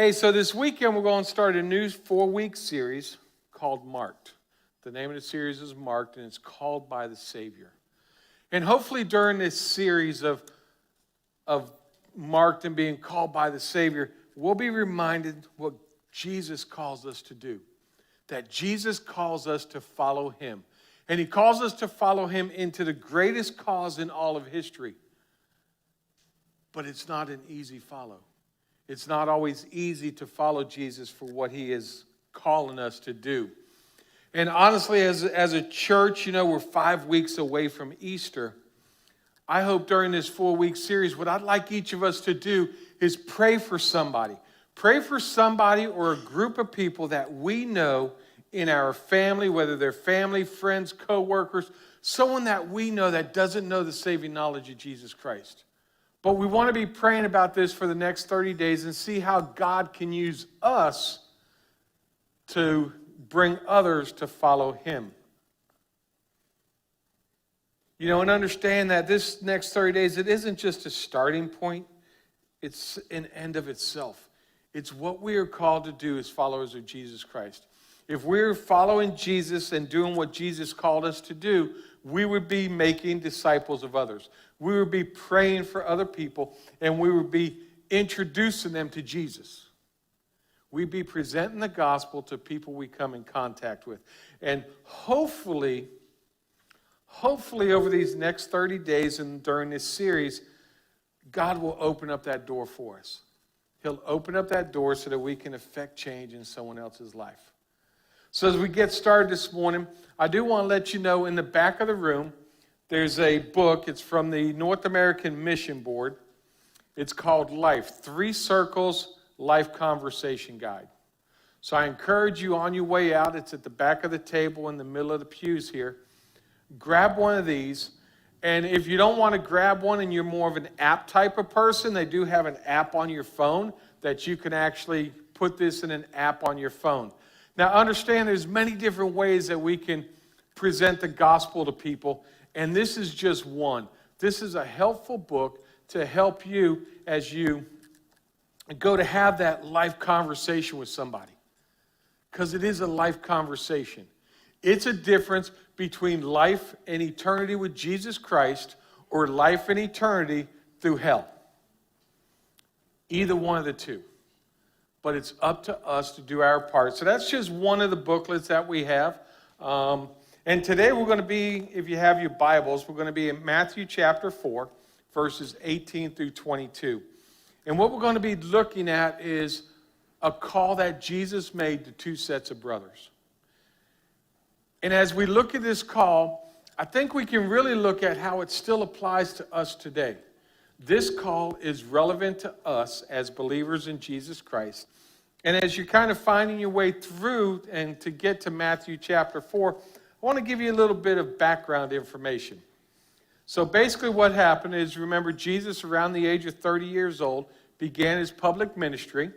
Hey, so this weekend we're going to start a new 4-week series called Marked. The name of the series is Marked, and it's called by the Savior. And hopefully during this series of marked and being called by the Savior, we'll be reminded what Jesus calls us to do. That Jesus calls us to follow him. And he calls us to follow him into the greatest cause in all of history. But it's not an easy follow. It's not always easy to follow Jesus for what he is calling us to do. And honestly, as a church, we're 5 weeks away from Easter. I hope during this 4-week series, what I'd like each of us to do is pray for somebody. Pray for somebody or a group of people that we know in our family, whether they're family, friends, co-workers, someone that we know that doesn't know the saving knowledge of Jesus Christ. But we want to be praying about this for the next 30 days and see how God can use us to bring others to follow him. And understand that this next 30 days, it isn't just a starting point. It's an end of itself. It's what we are called to do as followers of Jesus Christ. If we're following Jesus and doing what Jesus called us to do, we would be making disciples of others. We would be praying for other people, and we would be introducing them to Jesus. We'd be presenting the gospel to people we come in contact with. And hopefully over these next 30 days and during this series, God will open up that door for us. He'll open up that door so that we can affect change in someone else's life. So as we get started this morning, I do want to let you know in the back of the room, there's a book. It's from the North American Mission Board. It's called Life, 3 Circles Life Conversation Guide. So I encourage you on your way out, it's at the back of the table in the middle of the pews here. Grab one of these. And if you don't want to grab one and you're more of an app type of person, they do have an app on your phone that you can actually put this in an app on your phone. Now understand there's many different ways that we can present the gospel to people, and this is just one. This is a helpful book to help you as you go to have that life conversation with somebody. Because it is a life conversation. It's a difference between life and eternity with Jesus Christ or life and eternity through hell. Either one of the two. But it's up to us to do our part. So that's just one of the booklets that we have. And today we're going to be, if you have your Bibles, we're going to be in Matthew chapter 4, verses 18 through 22. And what we're going to be looking at is a call that Jesus made to 2 sets of brothers. And as we look at this call, I think we can really look at how it still applies to us today. This call is relevant to us as believers in Jesus Christ. And as you're kind of finding your way through and to get to Matthew chapter 4, I want to give you a little bit of background information. So basically what happened is, remember, Jesus, around the age of 30 years old, began his public ministry.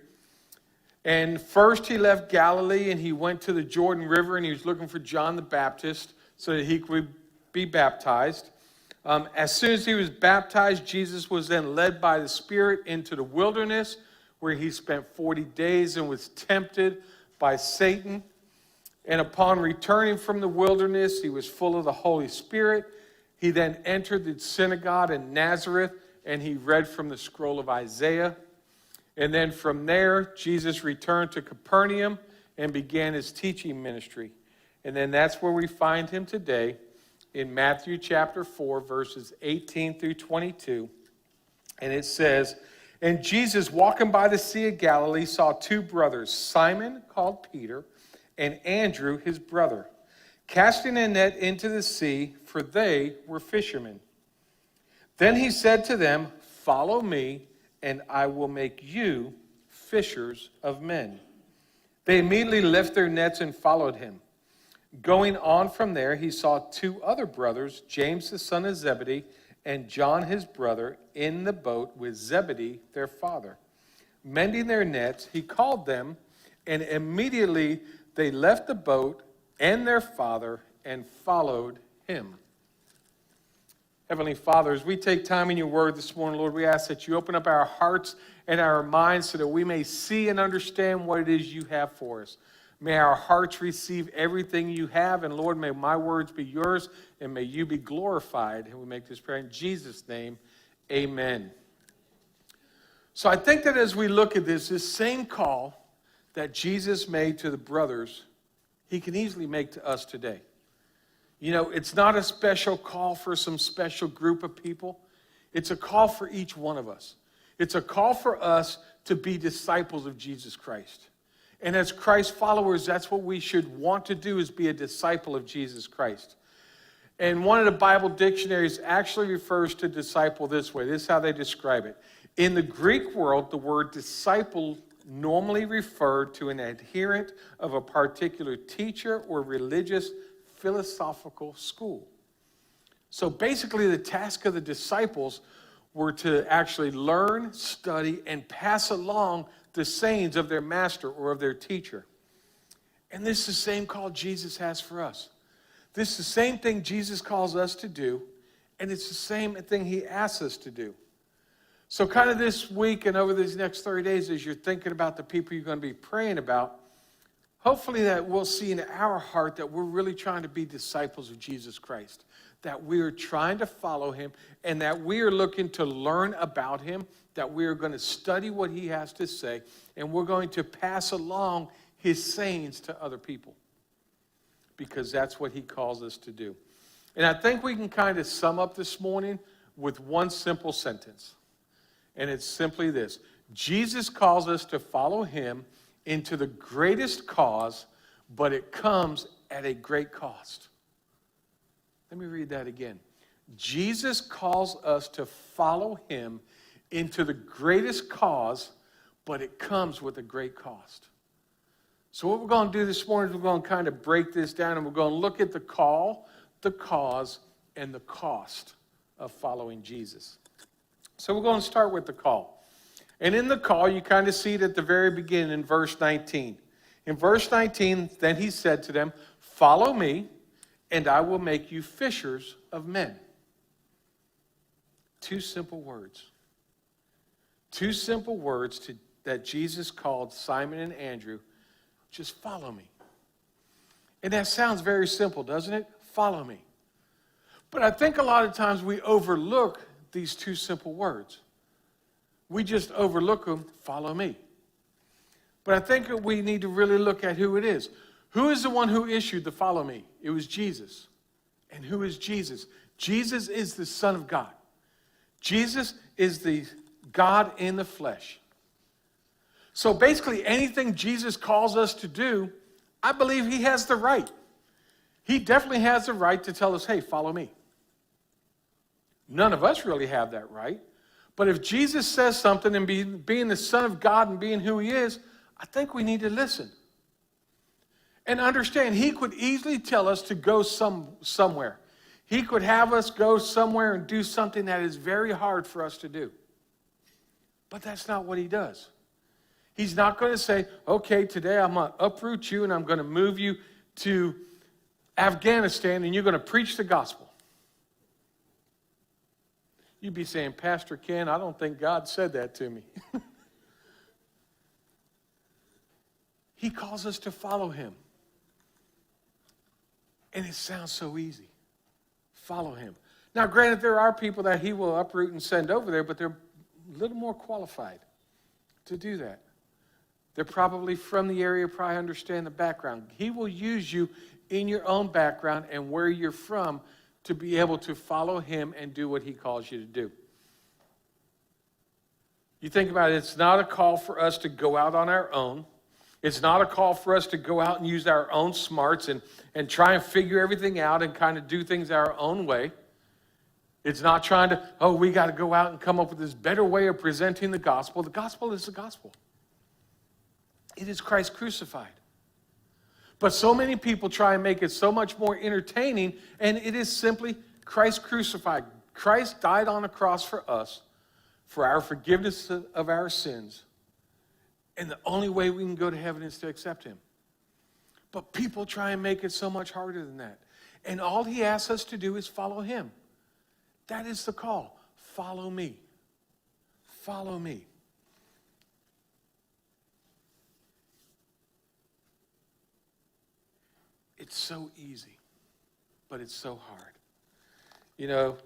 And first he left Galilee and he went to the Jordan River and he was looking for John the Baptist so that he could be baptized. As soon as he was baptized, Jesus was then led by the Spirit into the wilderness where he spent 40 days and was tempted by Satan. And upon returning from the wilderness, he was full of the Holy Spirit. He then entered the synagogue in Nazareth and he read from the scroll of Isaiah. And then from there, Jesus returned to Capernaum and began his teaching ministry. And then that's where we find him today in Matthew chapter 4, verses 18 through 22. And it says, "And Jesus, walking by the Sea of Galilee, saw 2 brothers, Simon, called Peter, and Andrew, his brother, casting a net into the sea, for they were fishermen. Then he said to them, 'Follow me, and I will make you fishers of men.' They immediately left their nets and followed him. Going on from there, he saw 2 other brothers, James the son of Zebedee, and John his brother, in the boat with Zebedee their father. Mending their nets, he called them, and immediately they left the boat and their father and followed him." Heavenly Father, as we take time in your word this morning, Lord, we ask that you open up our hearts and our minds so that we may see and understand what it is you have for us. May our hearts receive everything you have, and Lord, may my words be yours, and may you be glorified. And we make this prayer in Jesus' name, amen. So I think that as we look at this same call that Jesus made to the brothers, he can easily make to us today. You know, it's not a special call for some special group of people. It's a call for each one of us. It's a call for us to be disciples of Jesus Christ. And as Christ followers, that's what we should want to do, is be a disciple of Jesus Christ. And one of the Bible dictionaries actually refers to disciple this way. This is how they describe it. In the Greek world, the word disciple normally referred to an adherent of a particular teacher or religious philosophical school. So basically, the task of the disciples were to actually learn, study, and pass along the sayings of their master or of their teacher. And this is the same call Jesus has for us. This is the same thing Jesus calls us to do, and it's the same thing he asks us to do. So kind of this week and over these next 30 days, as you're thinking about the people you're going to be praying about, hopefully that we'll see in our heart that we're really trying to be disciples of Jesus Christ, that we are trying to follow him, and that we are looking to learn about him, that we are going to study what he has to say, and we're going to pass along his sayings to other people, because that's what he calls us to do. And I think we can kind of sum up this morning with one simple sentence, and it's simply this: Jesus calls us to follow him into the greatest cause, but it comes at a great cost. Let me read that again. Jesus calls us to follow him into the greatest cause, but it comes with a great cost. So what we're going to do this morning is we're going to kind of break this down, and we're going to look at the call, the cause, and the cost of following Jesus. So we're going to start with the call. And in the call, you kind of see it at the very beginning in verse 19. In verse 19, then he said to them, "Follow me, and I will make you fishers of men." Two simple words. Two simple words that Jesus called Simon and Andrew. Just follow me. And that sounds very simple, doesn't it? Follow me. But I think a lot of times we overlook these two simple words. We just overlook them, follow me. But I think that we need to really look at who it is. Who is the one who issued the follow me? It was Jesus. And who is Jesus? Jesus is the Son of God. Jesus is the God in the flesh. So basically, anything Jesus calls us to do, I believe he has the right. He definitely has the right to tell us, hey, follow me. None of us really have that right. But if Jesus says something, and being the Son of God and being who he is, I think we need to listen. And understand, he could easily tell us to go somewhere. He could have us go somewhere and do something that is very hard for us to do. But that's not what he does. He's not going to say, okay, today I'm going to uproot you and I'm going to move you to Afghanistan and you're going to preach the gospel. You'd be saying, Pastor Ken, I don't think God said that to me. He calls us to follow him. And it sounds so easy. Follow him. Now, granted, there are people that he will uproot and send over there, but they're a little more qualified to do that. They're probably from the area, probably understand the background. He will use you in your own background and where you're from to be able to follow him and do what he calls you to do. You think about it, it's not a call for us to go out on our own. It's not a call for us to go out and use our own smarts and try and figure everything out and kind of do things our own way. It's not trying to, we got to go out and come up with this better way of presenting the gospel. The gospel is the gospel. It is Christ crucified. But so many people try and make it so much more entertaining, and it is simply Christ crucified. Christ died on the cross for us, for our forgiveness of our sins. And the only way we can go to heaven is to accept him. But people try and make it so much harder than that. And all he asks us to do is follow him. That is the call. Follow me. Follow me. It's so easy, but it's so hard. You know,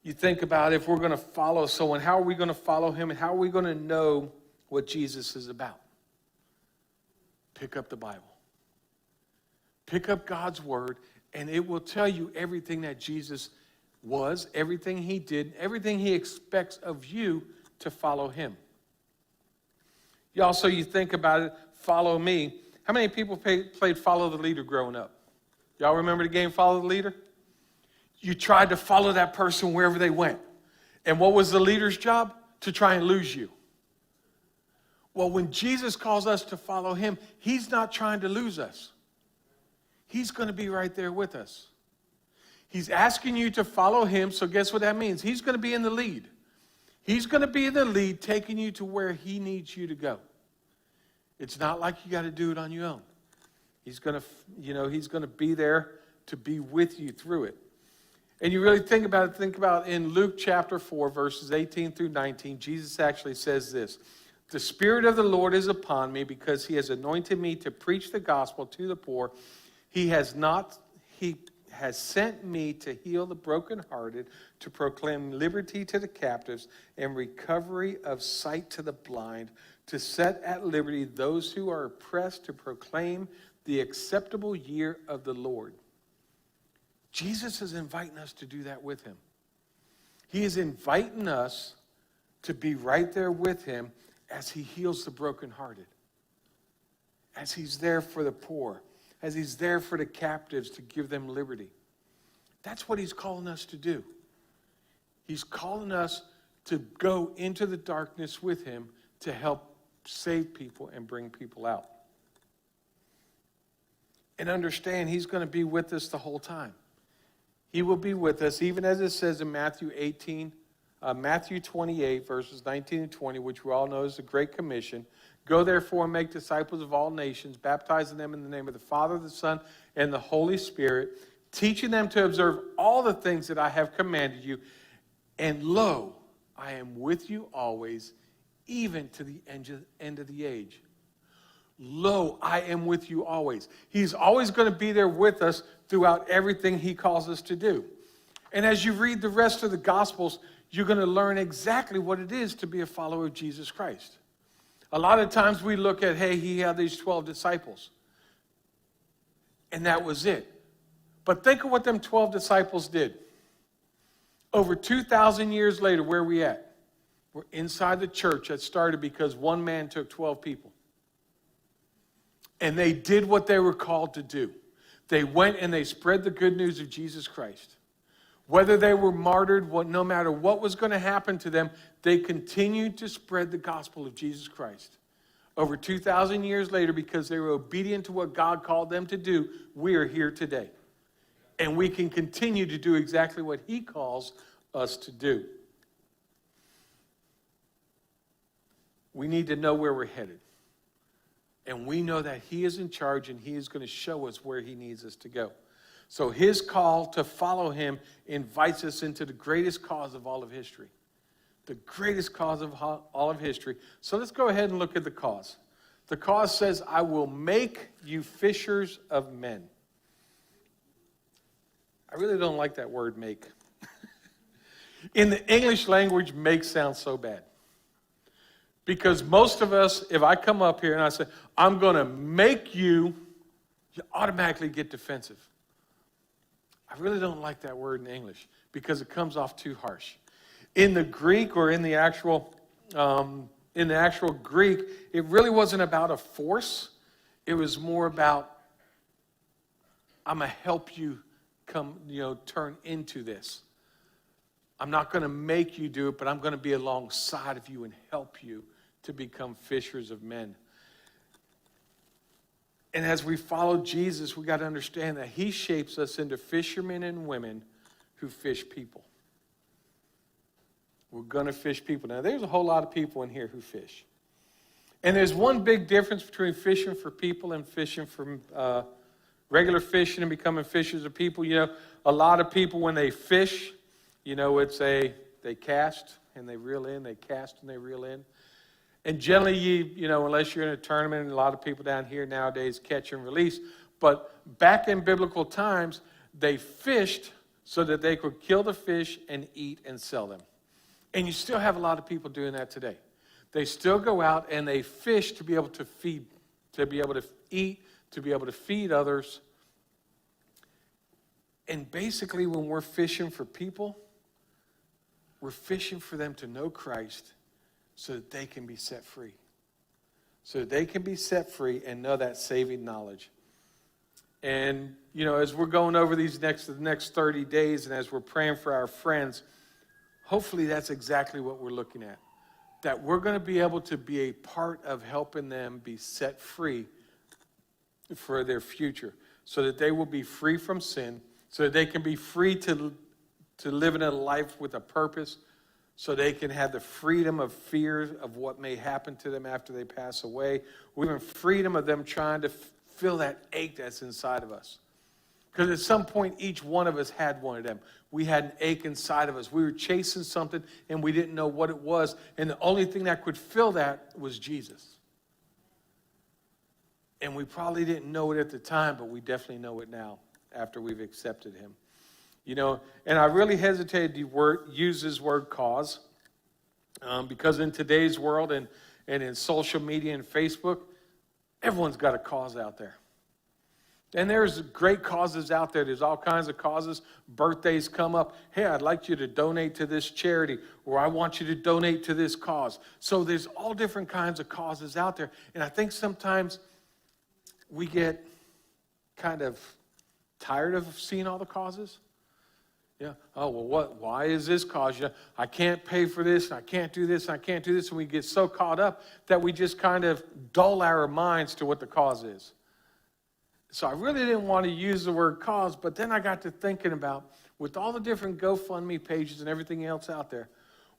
you think about if we're going to follow someone, how are we going to follow him, and how are we going to know what Jesus is about? Pick up the Bible. Pick up God's word, and it will tell you everything that Jesus was, everything he did, everything he expects of you to follow him. You think about it, follow me. How many people played Follow the Leader growing up? Y'all remember the game Follow the Leader? You tried to follow that person wherever they went. And what was the leader's job? To try and lose you. Well, when Jesus calls us to follow him, he's not trying to lose us. He's going to be right there with us. He's asking you to follow him, so guess what that means? He's going to be in the lead. He's going to be in the lead, taking you to where he needs you to go. It's not like you got to do it on your own. He's going to be there to be with you through it. And you really think about in Luke chapter 4, verses 18 through 19, Jesus actually says this: "The Spirit of the Lord is upon me because he has anointed me to preach the gospel to the poor. He has sent me to heal the brokenhearted, to proclaim liberty to the captives and recovery of sight to the blind, to set at liberty those who are oppressed, to proclaim the acceptable year of the Lord." Jesus is inviting us to do that with him. He is inviting us to be right there with him as he heals the brokenhearted, as he's there for the poor, as he's there for the captives to give them liberty. That's what he's calling us to do. He's calling us to go into the darkness with him to help save people and bring people out. And understand, he's going to be with us the whole time. He will be with us, even as it says in Matthew 28, verses 19 and 20, which we all know is the Great Commission. "Go therefore and make disciples of all nations, baptizing them in the name of the Father, the Son, and the Holy Spirit, teaching them to observe all the things that I have commanded you. And lo, I am with you always, even to the end of the age." Lo, I am with you always. He's always going to be there with us throughout everything he calls us to do. And as you read the rest of the Gospels, you're going to learn exactly what it is to be a follower of Jesus Christ. A lot of times we look at, hey, he had these 12 disciples. And that was it. But think of what them 12 disciples did. Over 2,000 years later, where are we at? We're inside the church that started because one man took 12 people. And they did what they were called to do. They went and they spread the good news of Jesus Christ. Whether they were martyred, no matter what was going to happen to them, they continued to spread the gospel of Jesus Christ. Over 2,000 years later, because they were obedient to what God called them to do, we are here today. And we can continue to do exactly what he calls us to do. We need to know where we're headed. And we know that he is in charge and he is going to show us where he needs us to go. So his call to follow him invites us into the greatest cause of all of history. The greatest cause of all of history. So let's go ahead and look at the cause. The cause says, "I will make you fishers of men." I really don't like that word, make. In the English language, make sounds so bad. Because most of us, if I come up here and I say, "I'm going to make you," you automatically get defensive. I really don't like that word in English because it comes off too harsh. In the Greek, or in the actual Greek, it really wasn't about a force. It was more about, I'm going to help you turn into this. I'm not going to make you do it, but I'm going to be alongside of you and help you to become fishers of men. And as we follow Jesus, we got to understand that he shapes us into fishermen and women who fish people. We're going to fish people. Now, there's a whole lot of people in here who fish. And there's one big difference between fishing for people and fishing for regular fishing and becoming fishers of people. You know, a lot of people, when they fish, they cast and they reel in, they cast and they reel in. And generally, unless you're in a tournament, and a lot of people down here nowadays catch and release, but back in biblical times, they fished so that they could kill the fish and eat and sell them. And you still have a lot of people doing that today. They still go out and they fish to be able to feed, to be able to eat, to be able to feed others. And basically, when we're fishing for people, we're fishing for them to know Christ so that they can be set free. So that they can be set free and know that saving knowledge. And, as we're going over the next 30 days and as we're praying for our friends, hopefully that's exactly what we're looking at. That we're going to be able to be a part of helping them be set free for their future. So that they will be free from sin. So that they can be free to live in a life with a purpose. So they can have the freedom of fear of what may happen to them after they pass away. Or even freedom of them trying to fill that ache that's inside of us. Because at some point, each one of us had one of them. We had an ache inside of us. We were chasing something, and we didn't know what it was. And the only thing that could fill that was Jesus. And we probably didn't know it at the time, but we definitely know it now after we've accepted him. And I really hesitated to use this word cause because in today's world and in social media and Facebook, everyone's got a cause out there. And there's great causes out there. There's all kinds of causes. Birthdays come up. Hey, I'd like you to donate to this charity, or I want you to donate to this cause. So there's all different kinds of causes out there. And I think sometimes we get kind of tired of seeing all the causes. Yeah. Oh, well, why is this cause? I can't pay for this, and I can't do this, and I can't do this. And we get so caught up that we just kind of dull our minds to what the cause is. So I really didn't want to use the word cause, but then I got to thinking about, with all the different GoFundMe pages and everything else out there,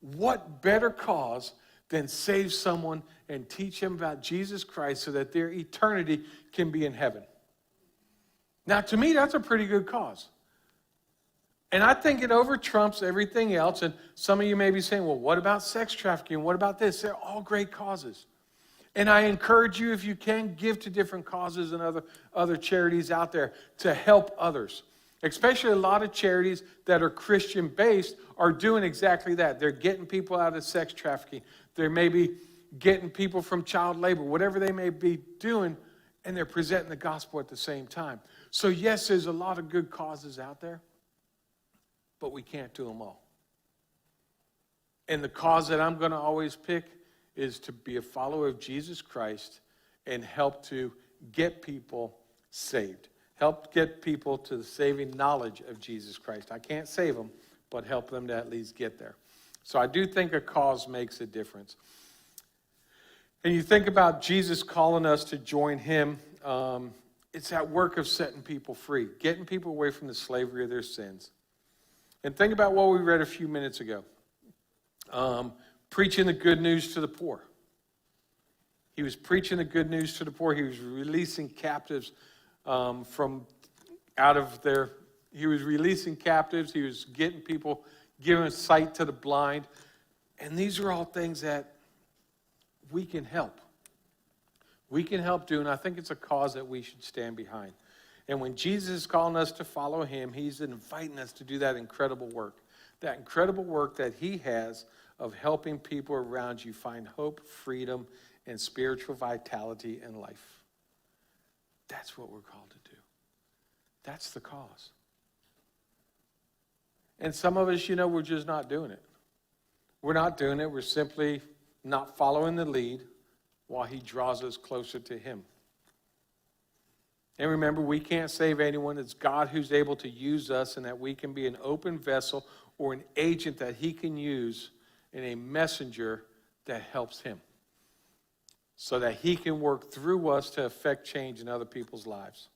what better cause than save someone and teach them about Jesus Christ so that their eternity can be in heaven? Now, to me, that's a pretty good cause. And I think it over-trumps everything else. And some of you may be saying, well, what about sex trafficking? What about this? They're all great causes. And I encourage you, if you can, give to different causes and other charities out there to help others. Especially a lot of charities that are Christian-based are doing exactly that. They're getting people out of sex trafficking. They're maybe getting people from child labor, whatever they may be doing, and they're presenting the gospel at the same time. So yes, there's a lot of good causes out there, but we can't do them all. And the cause that I'm going to always pick is to be a follower of Jesus Christ and help to get people saved. Help get people to the saving knowledge of Jesus Christ. I can't save them, but help them to at least get there. So I do think a cause makes a difference. And you think about Jesus calling us to join him. It's that work of setting people free, getting people away from the slavery of their sins. And think about what we read a few minutes ago. Preaching the good news to the poor. He was preaching the good news to the poor. He was releasing captives from out of their... He was releasing captives. He was getting people, giving sight to the blind. And these are all things that we can help. We can help do, and I think it's a cause that we should stand behind. And when Jesus is calling us to follow him, he's inviting us to do that incredible work. That incredible work that he has of helping people around you find hope, freedom, and spiritual vitality in life. That's what we're called to do. That's the cause. And some of us, we're just not doing it. We're not doing it. We're simply not following the lead while he draws us closer to him. And remember, we can't save anyone. It's God who's able to use us, and that we can be an open vessel or an agent that he can use and a messenger that helps him so that he can work through us to affect change in other people's lives.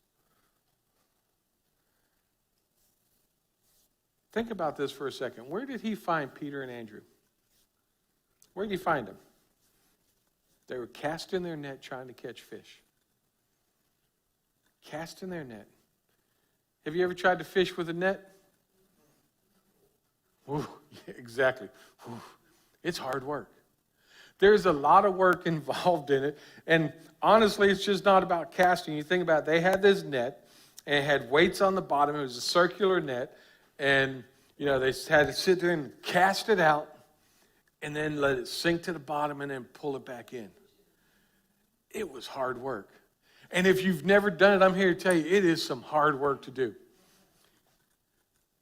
Think about this for a second. Where did he find Peter and Andrew? Where did he find them? They were casting their net trying to catch fish. Casting their net. Have you ever tried to fish with a net? Whew, yeah, exactly. Whew. It's hard work. There's a lot of work involved in it. And honestly, it's just not about casting. You think about it, they had this net, and it had weights on the bottom. It was a circular net. And, they had to sit there and cast it out, and then let it sink to the bottom, and then pull it back in. It was hard work. And if you've never done it, I'm here to tell you, it is some hard work to do.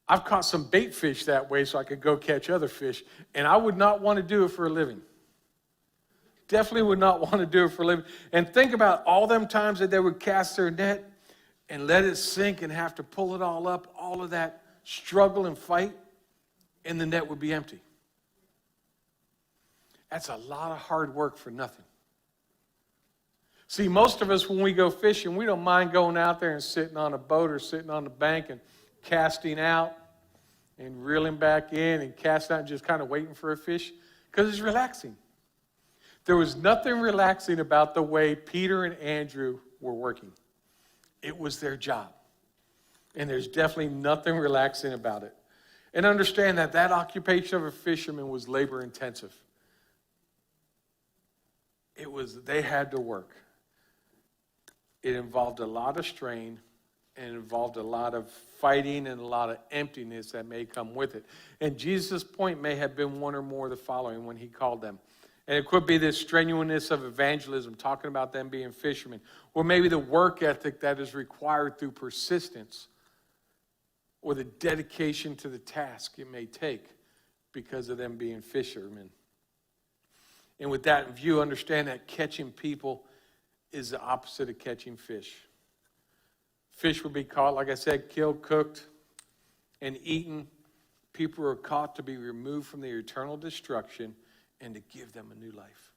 I've caught some bait fish that way so I could go catch other fish, and I would not want to do it for a living. Definitely would not want to do it for a living. And think about all them times that they would cast their net and let it sink and have to pull it all up, all of that struggle and fight, and the net would be empty. That's a lot of hard work for nothing. See, most of us, when we go fishing, we don't mind going out there and sitting on a boat or sitting on the bank and casting out and reeling back in and casting out and just kind of waiting for a fish because it's relaxing. There was nothing relaxing about the way Peter and Andrew were working. It was their job. And there's definitely nothing relaxing about it. And understand that occupation of a fisherman was labor intensive. They had to work. It involved a lot of strain, and it involved a lot of fighting and a lot of emptiness that may come with it. And Jesus' point may have been one or more of the following when he called them. And it could be this strenuousness of evangelism, talking about them being fishermen, or maybe the work ethic that is required through persistence, or the dedication to the task it may take because of them being fishermen. And with that in view, understand that catching people is the opposite of catching fish. Fish would be caught, like I said, killed, cooked, and eaten. People are caught to be removed from their eternal destruction and to give them a new life.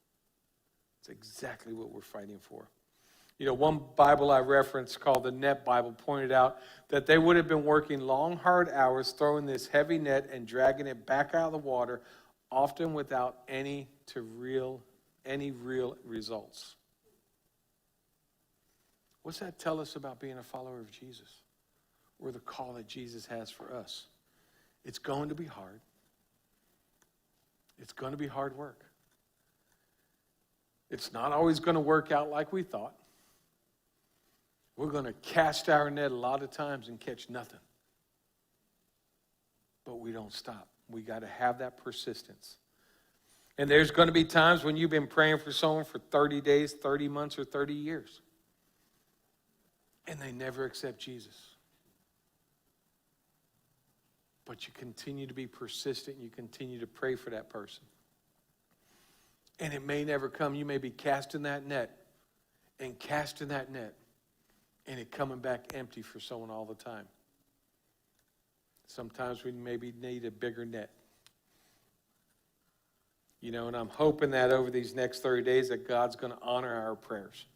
It's exactly what we're fighting for. One Bible I referenced called the Net Bible pointed out that they would have been working long, hard hours throwing this heavy net and dragging it back out of the water, often without any real results. What's that tell us about being a follower of Jesus, or the call that Jesus has for us? It's going to be hard. It's going to be hard work. It's not always going to work out like we thought. We're going to cast our net a lot of times and catch nothing. But we don't stop. We got to have that persistence. And there's going to be times when you've been praying for someone for 30 days, 30 months, or 30 years. And they never accept Jesus. But you continue to be persistent. You continue to pray for that person. And it may never come. You may be casting that net and casting that net, and it coming back empty for someone all the time. Sometimes we maybe need a bigger net. And I'm hoping that over these next 30 days that God's going to honor our prayers,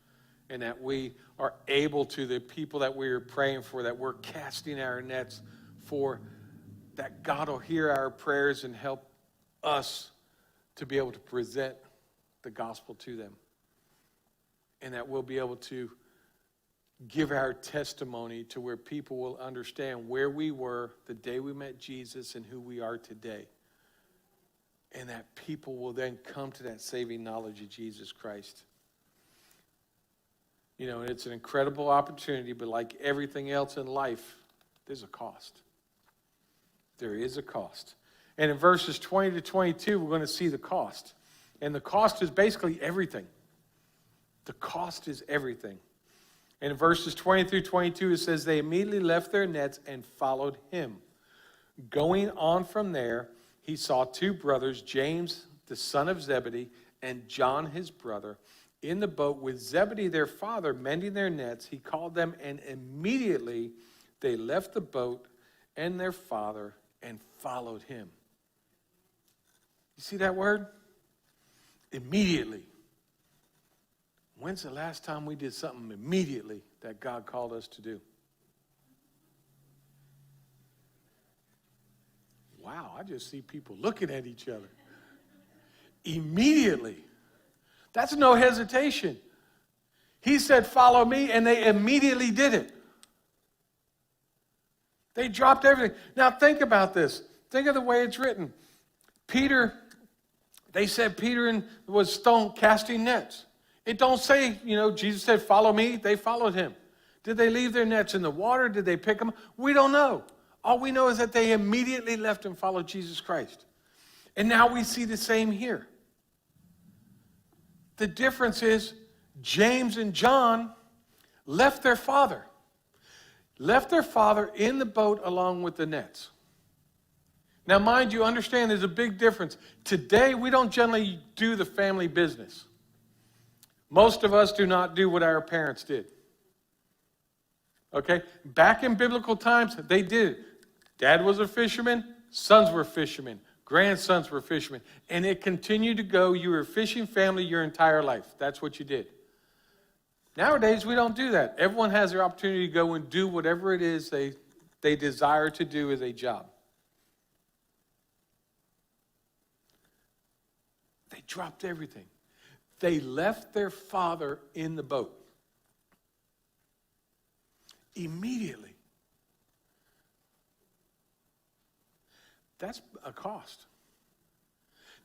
and that we are able to, the people that we are praying for, that we're casting our nets for, that God will hear our prayers and help us to be able to present the gospel to them. And that we'll be able to give our testimony to where people will understand where we were the day we met Jesus and who we are today. And that people will then come to that saving knowledge of Jesus Christ. It's an incredible opportunity, but like everything else in life, there's a cost. There is a cost. And in verses 20 to 22, we're going to see the cost. And the cost is basically everything. The cost is everything. And in verses 20 through 22, it says, they immediately left their nets and followed him. Going on from there, he saw two brothers, James, the son of Zebedee, and John, his brother, in the boat with Zebedee, their father, mending their nets. He called them, and immediately they left the boat and their father and followed him. You see that word? Immediately. When's the last time we did something immediately that God called us to do? Wow, I just see people looking at each other. Immediately. That's no hesitation. He said, follow me, and they immediately did it. They dropped everything. Now think about this. Think of the way it's written. Peter, they said Peter was stoned casting nets. It don't say, Jesus said, follow me. They followed him. Did they leave their nets in the water? Did they pick them? We don't know. All we know is that they immediately left and followed Jesus Christ. And now we see the same here. The difference is James and John left their father. Left their father in the boat along with the nets. Now, mind you, understand there's a big difference. Today, we don't generally do the family business. Most of us do not do what our parents did. Okay? Back in biblical times, they did it. Dad was a fisherman, sons were fishermen, grandsons were fishermen. And it continued to go. You were a fishing family your entire life. That's what you did. Nowadays, we don't do that. Everyone has their opportunity to go and do whatever it is they desire to do as a job. They dropped everything. They left their father in the boat. Immediately. That's a cost.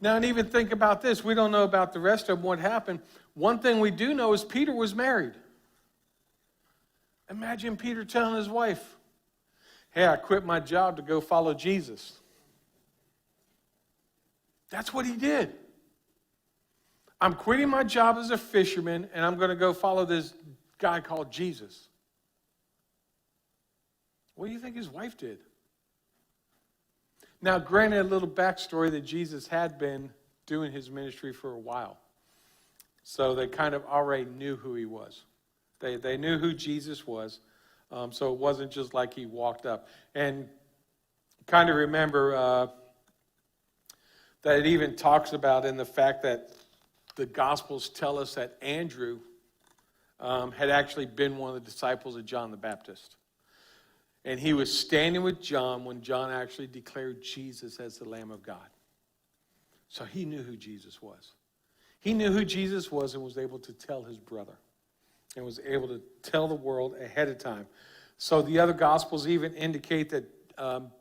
Now, and even think about this. We don't know about the rest of what happened. One thing we do know is Peter was married. Imagine Peter telling his wife, hey, I quit my job to go follow Jesus. That's what he did. I'm quitting my job as a fisherman, and I'm going to go follow this guy called Jesus. What do you think his wife did? Now, granted, a little backstory that Jesus had been doing his ministry for a while. So they kind of already knew who he was. They knew who Jesus was. So it wasn't just like he walked up. And kind of remember that it even talks about in the fact that the Gospels tell us that Andrew had actually been one of the disciples of John the Baptist. And he was standing with John when John actually declared Jesus as the Lamb of God. So he knew who Jesus was. He knew who Jesus was and was able to tell his brother. And was able to tell the world ahead of time. So the other Gospels even indicate that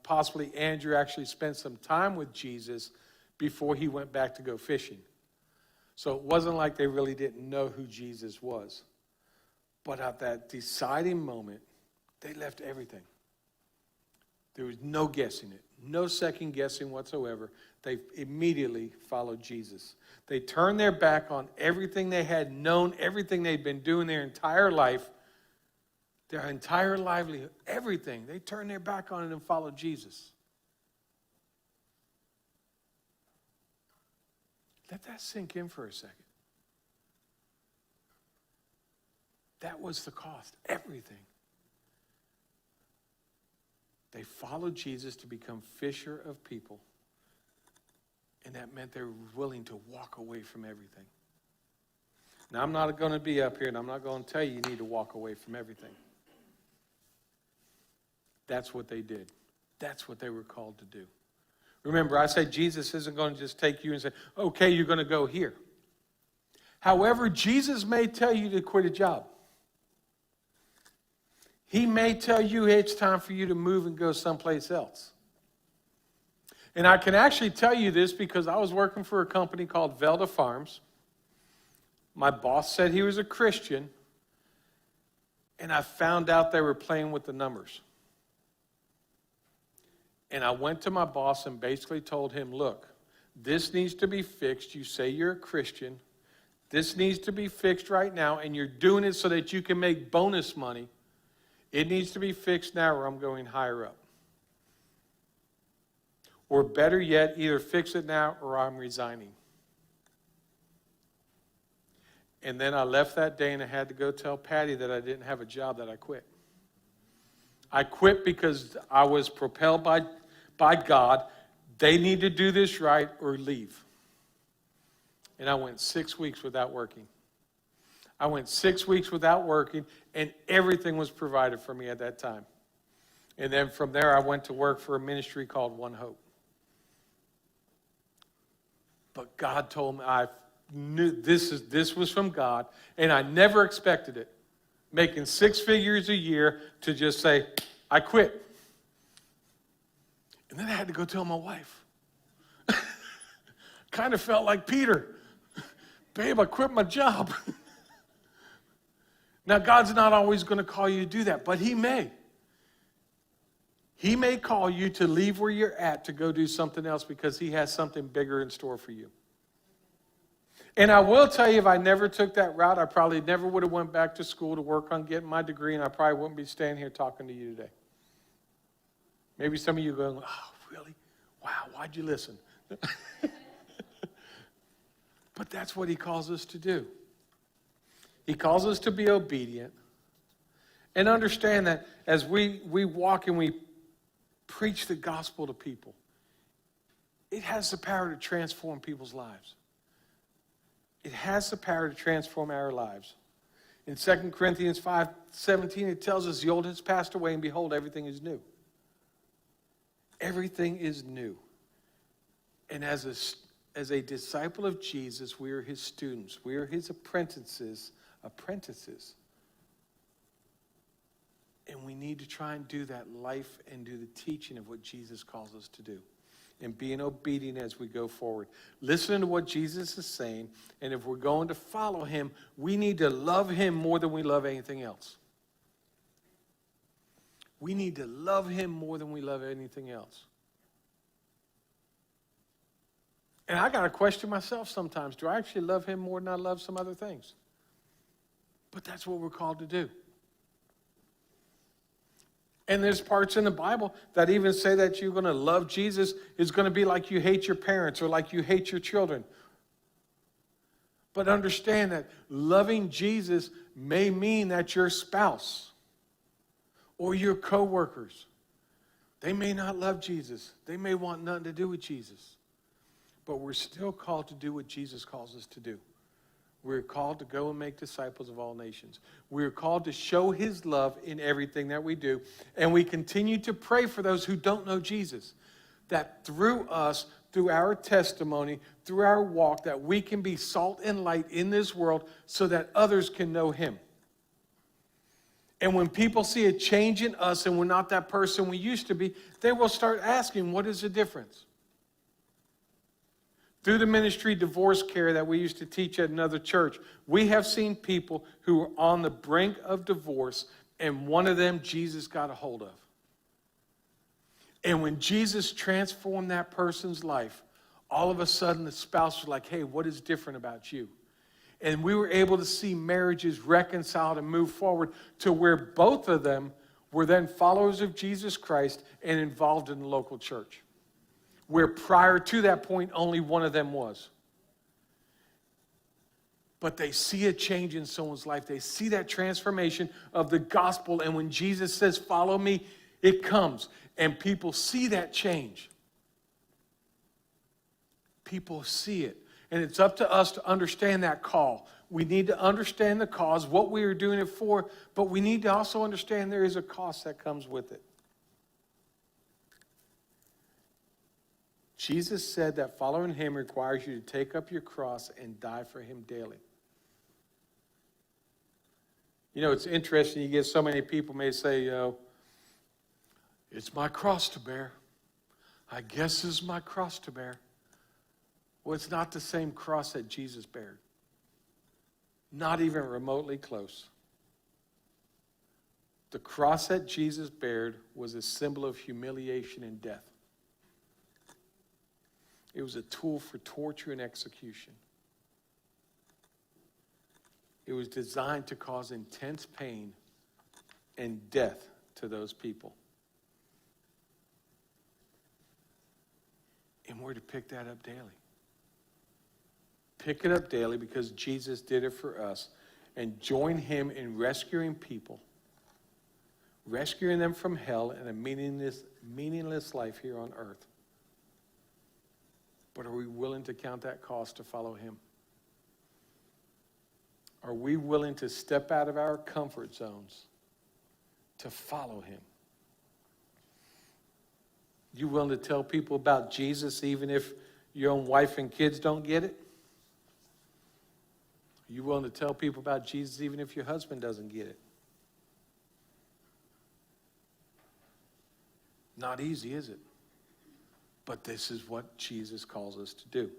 possibly Andrew actually spent some time with Jesus before he went back to go fishing. So it wasn't like they really didn't know who Jesus was. But at that deciding moment, they left everything. There was no guessing it, no second guessing whatsoever. They immediately followed Jesus. They turned their back on everything they had known, everything they'd been doing their entire life, their entire livelihood, everything. They turned their back on it and followed Jesus. Let that sink in for a second. That was the cost, everything. They followed Jesus to become fisher of people. And that meant they were willing to walk away from everything. Now, I'm not going to be up here and I'm not going to tell you need to walk away from everything. That's what they did. That's what they were called to do. Remember, I said Jesus isn't going to just take you and say, okay, you're going to go here. However, Jesus may tell you to quit a job. He may tell you it's time for you to move and go someplace else. And I can actually tell you this because I was working for a company called Velda Farms. My boss said he was a Christian, and I found out they were playing with the numbers. And I went to my boss and basically told him, look, this needs to be fixed. You say you're a Christian. This needs to be fixed right now, and you're doing it so that you can make bonus money. It needs to be fixed now or I'm going higher up. Or better yet, either fix it now or I'm resigning. And then I left that day and I had to go tell Patty that I didn't have a job, that I quit. I quit because I was propelled by God. They need to do this right or leave. And I went 6 weeks without working. I went 6 weeks without working, and everything was provided for me at that time. And then from there, I went to work for a ministry called One Hope. But God told me, I knew this was from God, and I never expected it. Making 6 figures a year to just say, I quit. And then I had to go tell my wife. Kind of felt like Peter. Babe, I quit my job. Now, God's not always going to call you to do that, but he may. He may call you to leave where you're at to go do something else because he has something bigger in store for you. And I will tell you, if I never took that route, I probably never would have went back to school to work on getting my degree, and I probably wouldn't be standing here talking to you today. Maybe some of you are going, oh, really? Wow, why'd you listen? But that's what he calls us to do. He calls us to be obedient and understand that as we walk and we preach the gospel to people, it has the power to transform people's lives. It has the power to transform our lives. In 2 Corinthians 5:17, it tells us the old has passed away and behold, everything is new. Everything is new. And as a disciple of Jesus, we are his students. We are his apprentices. And we need to try and do that life and do the teaching of what Jesus calls us to do. And being obedient as we go forward. Listening to what Jesus is saying. And if we're going to follow him, we need to love him more than we love anything else. We need to love him more than we love anything else. And I got to question myself sometimes. Do I actually love him more than I love some other things? But that's what we're called to do. And there's parts in the Bible that even say that you're going to love Jesus is going to be like you hate your parents or like you hate your children. But understand that loving Jesus may mean that your spouse or your coworkers, they may not love Jesus. They may want nothing to do with Jesus. But we're still called to do what Jesus calls us to do. We're called to go and make disciples of all nations. We're called to show his love in everything that we do. And we continue to pray for those who don't know Jesus. That through us, through our testimony, through our walk, that we can be salt and light in this world so that others can know him. And when people see a change in us and we're not that person we used to be, they will start asking, what is the difference? Through the ministry divorce care that we used to teach at another church, we have seen people who are on the brink of divorce, and one of them Jesus got a hold of. And when Jesus transformed that person's life, all of a sudden the spouse was like, hey, what is different about you? And we were able to see marriages reconciled and move forward to where both of them were then followers of Jesus Christ and involved in the local church. Where prior to that point, only one of them was. But they see a change in someone's life. They see that transformation of the gospel. And when Jesus says, follow me, it comes. And people see that change. People see it. And it's up to us to understand that call. We need to understand the cause, what we are doing it for, but we need to also understand there is a cost that comes with it. Jesus said that following him requires you to take up your cross and die for him daily. You know, it's interesting. You get so many people may say, it's my cross to bear. I guess it's my cross to bear. Well, it's not the same cross that Jesus bared. Not even remotely close. The cross that Jesus bared was a symbol of humiliation and death. It was a tool for torture and execution. It was designed to cause intense pain and death to those people. And we're to pick that up daily. Pick it up daily because Jesus did it for us. And join him in rescuing people. Rescuing them from hell and a meaningless life here on earth. But are we willing to count that cost to follow him? Are we willing to step out of our comfort zones to follow him? You willing to tell people about Jesus even if your own wife and kids don't get it? Are you willing to tell people about Jesus even if your husband doesn't get it? Not easy, is it? But this is what Jesus calls us to do.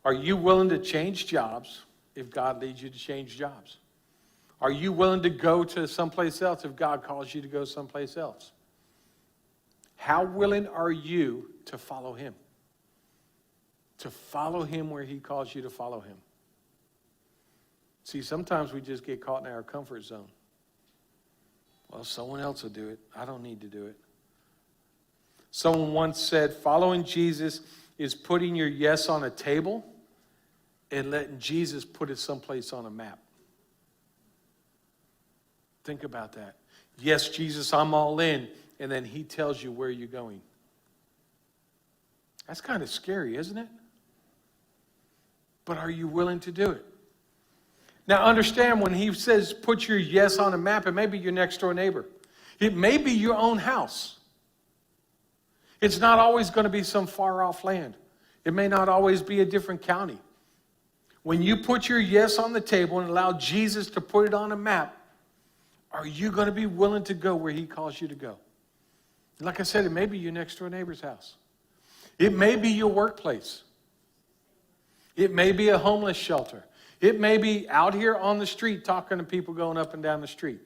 Are you willing to change jobs if God leads you to change jobs? Are you willing to go to someplace else if God calls you to go someplace else? How willing are you to follow him? To follow him where he calls you to follow him. See, sometimes we just get caught in our comfort zone. Well, someone else will do it. I don't need to do it. Someone once said, following Jesus is putting your yes on a table and letting Jesus put it someplace on a map. Think about that. Yes, Jesus, I'm all in. And then he tells you where you're going. That's kind of scary, isn't it? But are you willing to do it? Now understand, when he says put your yes on a map, it may be your next door neighbor. It may be your own house. It's not always going to be some far off land. It may not always be a different county. When you put your yes on the table and allow Jesus to put it on a map, are you going to be willing to go where he calls you to go? Like I said, it may be your next door neighbor's house. It may be your workplace. It may be a homeless shelter. It may be out here on the street talking to people going up and down the street.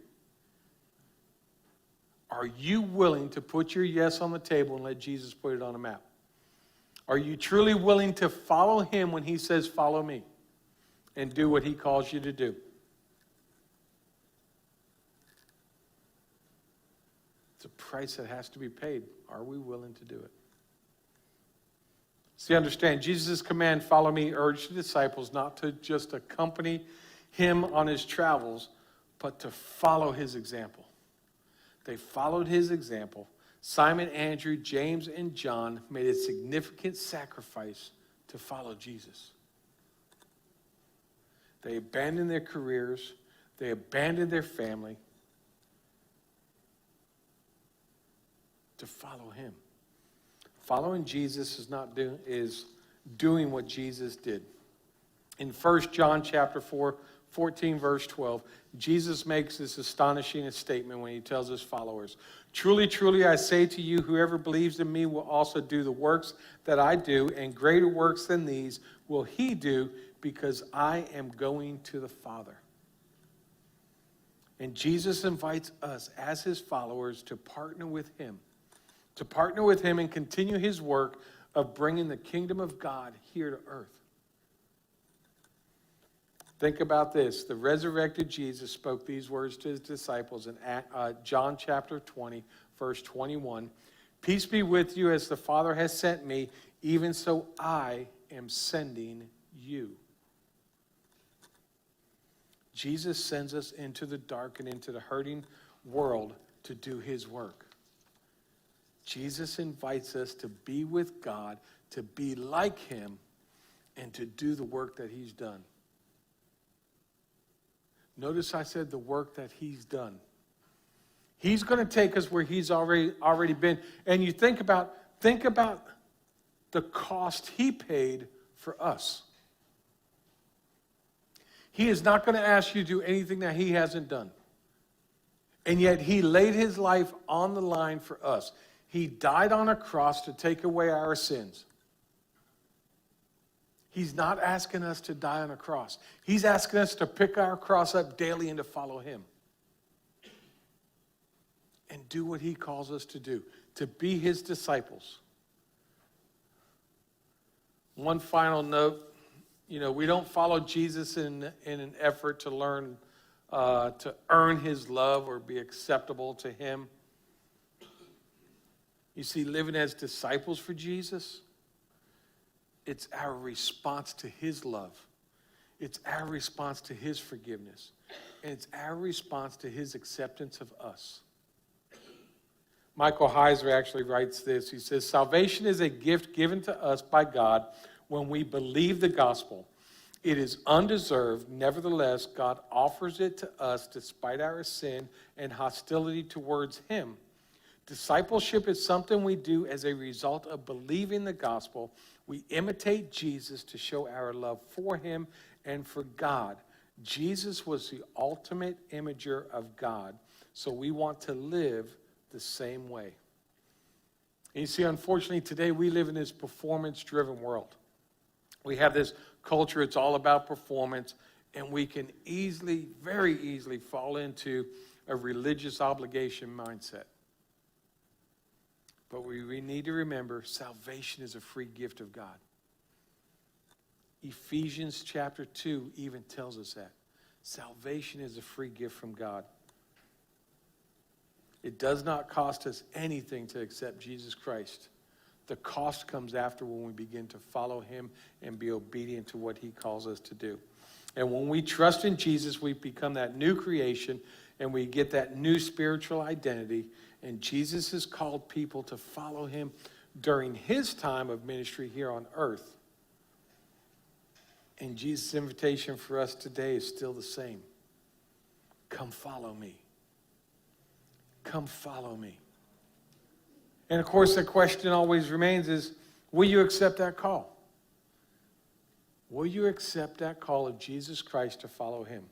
Are you willing to put your yes on the table and let Jesus put it on a map? Are you truly willing to follow him when he says, follow me, and do what he calls you to do? It's a price that has to be paid. Are we willing to do it? See, understand, Jesus' command, follow me, urged the disciples not to just accompany him on his travels, but to follow his example. They followed his example. Simon, Andrew, James, and John made a significant sacrifice to follow Jesus. They abandoned their careers. They abandoned their family to follow him. Following Jesus is doing what Jesus did. In 1 John chapter 4, 14 verse 12, Jesus makes this astonishing statement when he tells his followers, truly, truly, I say to you, whoever believes in me will also do the works that I do, and greater works than these will he do, because I am going to the Father. And Jesus invites us as his followers to partner with him and continue his work of bringing the kingdom of God here to earth. Think about this. The resurrected Jesus spoke these words to his disciples in John chapter 20, verse 21. Peace be with you, as the Father has sent me, even so I am sending you. Jesus sends us into the dark and into the hurting world to do his work. Jesus invites us to be with God, to be like him, and to do the work that he's done. Notice I said the work that he's done. He's going to take us where he's already been. And you think about the cost he paid for us. He is not going to ask you to do anything that he hasn't done. And yet he laid his life on the line for us. He died on a cross to take away our sins. He's not asking us to die on a cross. He's asking us to pick our cross up daily and to follow him. And do what he calls us to do, to be his disciples. One final note, we don't follow Jesus in an effort to learn, to earn his love or be acceptable to him. You see, living as disciples for Jesus, it's our response to his love. It's our response to his forgiveness. And it's our response to his acceptance of us. Michael Heiser actually writes this. He says, salvation is a gift given to us by God when we believe the gospel. It is undeserved. Nevertheless, God offers it to us despite our sin and hostility towards him. Discipleship is something we do as a result of believing the gospel. We imitate Jesus to show our love for him and for God. Jesus was the ultimate imager of God, so we want to live the same way. And you see, unfortunately, today we live in this performance-driven world. We have this culture, it's all about performance, and we can easily, very easily fall into a religious obligation mindset. But we need to remember salvation is a free gift of God. Ephesians chapter 2 even tells us that. Salvation is a free gift from God. It does not cost us anything to accept Jesus Christ. The cost comes after when we begin to follow him and be obedient to what he calls us to do. And when we trust in Jesus, we become that new creation and we get that new spiritual identity. And Jesus has called people to follow him during his time of ministry here on earth. And Jesus' invitation for us today is still the same. Come follow me. Come follow me. And of course, the question always remains is, will you accept that call? Will you accept that call of Jesus Christ to follow him?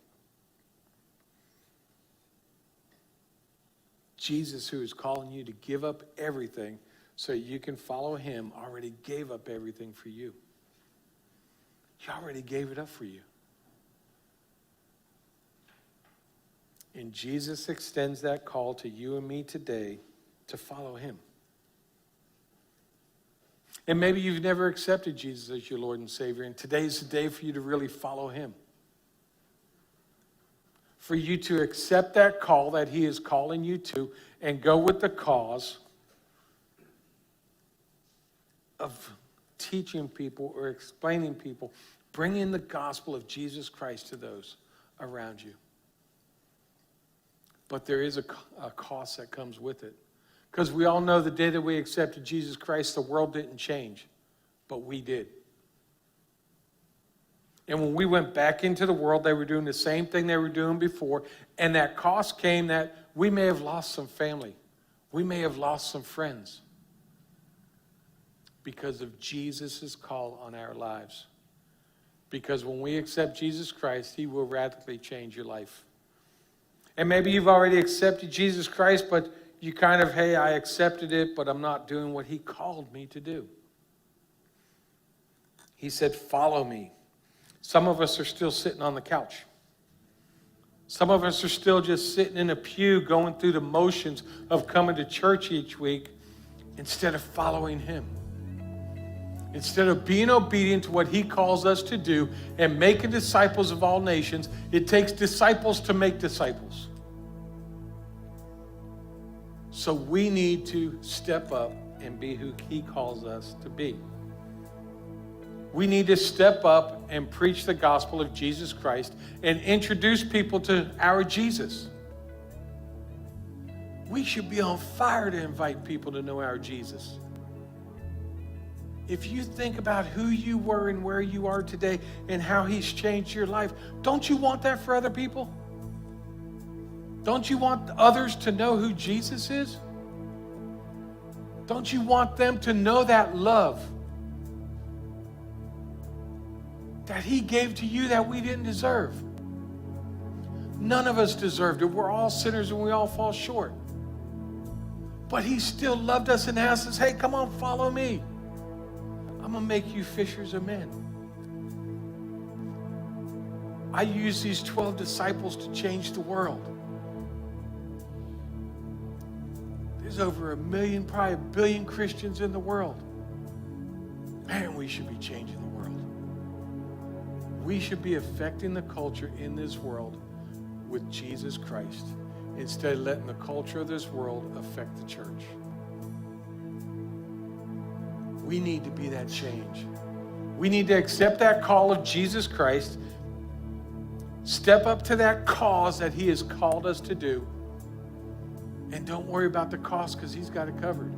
Jesus, who is calling you to give up everything so you can follow him, already gave up everything for you. He already gave it up for you. And Jesus extends that call to you and me today to follow him. And maybe you've never accepted Jesus as your Lord and Savior, and today's the day for you to really follow him. For you to accept that call that he is calling you to and go with the cause of teaching people or explaining people, bringing the gospel of Jesus Christ to those around you. But there is a cost that comes with it. Because we all know the day that we accepted Jesus Christ, the world didn't change, but we did. And when we went back into the world, they were doing the same thing they were doing before, and that cost came that we may have lost some family. We may have lost some friends because of Jesus' call on our lives. Because when we accept Jesus Christ, he will radically change your life. And maybe you've already accepted Jesus Christ, but you kind of, hey, I accepted it, but I'm not doing what he called me to do. He said, follow me. Some of us are still sitting on the couch. Some of us are still just sitting in a pew going through the motions of coming to church each week instead of following him. Instead of being obedient to what he calls us to do and making disciples of all nations, it takes disciples to make disciples. So we need to step up and be who he calls us to be. We need to step up and preach the gospel of Jesus Christ and introduce people to our Jesus. We should be on fire to invite people to know our Jesus. If you think about who you were and where you are today and how he's changed your life, don't you want that for other people? Don't you want others to know who Jesus is? Don't you want them to know that love that he gave to you that we didn't deserve? None of us deserved it. We're all sinners and we all fall short. But he still loved us and asked us, hey, come on, follow me. I'm going to make you fishers of men. I use these 12 disciples to change the world. There's over 1 million, probably 1 billion Christians in the world. Man, we should be changing the world. We should be affecting the culture in this world with Jesus Christ instead of letting the culture of this world affect the church. We need to be that change. We need to accept that call of Jesus Christ, step up to that cause that he has called us to do, and don't worry about the cost because he's got it covered.